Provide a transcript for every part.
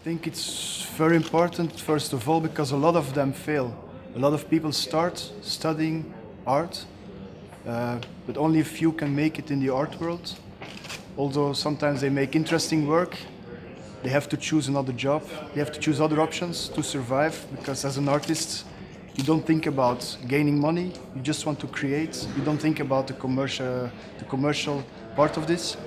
think it's very important, first of all, because a lot of them fail. A lot of people start studying art, but only a few can make it in the art world. Although sometimes they make interesting work, they have to choose another job, they have to choose other options to survive, because as an artist, you don't think about gaining money, you just want to create, you don't think about the commercial part of this.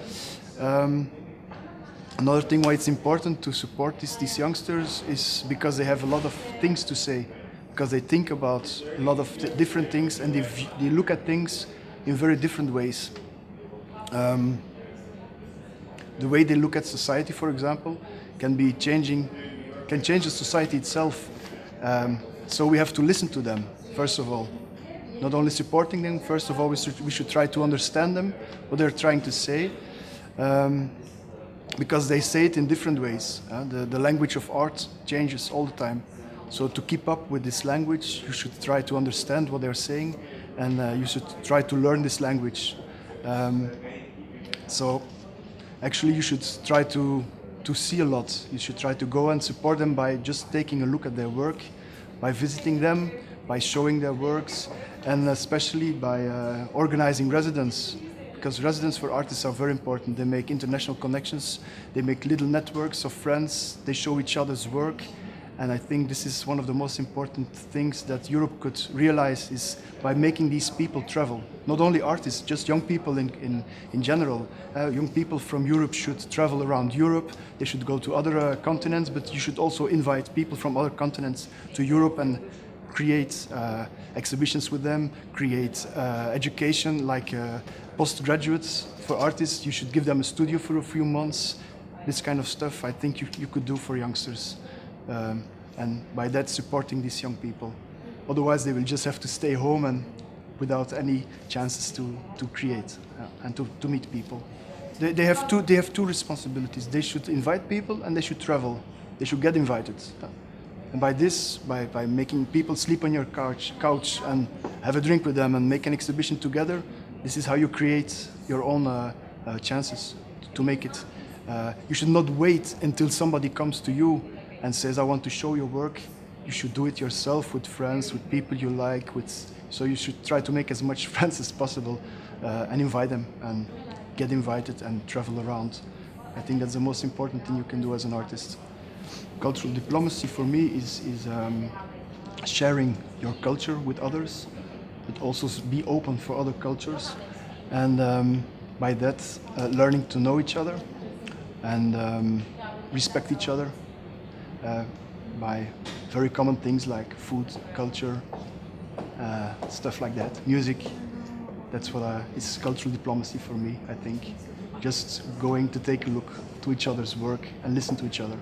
Another thing why it's important to support these youngsters is because they have a lot of things to say, because they think about a lot of different things and they look at things in very different ways. The way they look at society, for example, can change the society itself. So we have to listen to them, first of all. Not only supporting them, first of all, we should try to understand them, what they're trying to say, because they say it in different ways. The language of art changes all the time. So to keep up with this language, you should try to understand what they're saying, and you should try to learn this language. So actually you should try to see a lot. You should try to go and support them by just taking a look at their work, by visiting them, by showing their works, and especially by organizing residence. Because residents for artists are very important. They make international connections, they make little networks of friends, they show each other's work. And I think this is one of the most important things that Europe could realize, is by making these people travel. Not only artists, just young people in general. Young people from Europe should travel around Europe. They should go to other continents, but you should also invite people from other continents to Europe and create exhibitions with them, create education like postgraduates for artists. You should give them a studio for a few months. This kind of stuff I think you could do for youngsters. And by that supporting these young people. Otherwise they will just have to stay home and without any chances to create and to meet people. They have two responsibilities. They should invite people and they should travel. They should get invited. And by this, by making people sleep on your couch and have a drink with them and make an exhibition together, this is how you create your own chances to make it. You should not wait until somebody comes to you and says, I want to show your work. You should do it yourself with friends, with people you like. So you should try to make as much friends as possible and invite them and get invited and travel around. I think that's the most important thing you can do as an artist. Cultural diplomacy for me is sharing your culture with others, but also be open for other cultures. And by that, learning to know each other and respect each other. By very common things like food, culture, stuff like that, music. That's what is cultural diplomacy for me, I think. Just going to take a look to each other's work and listen to each other.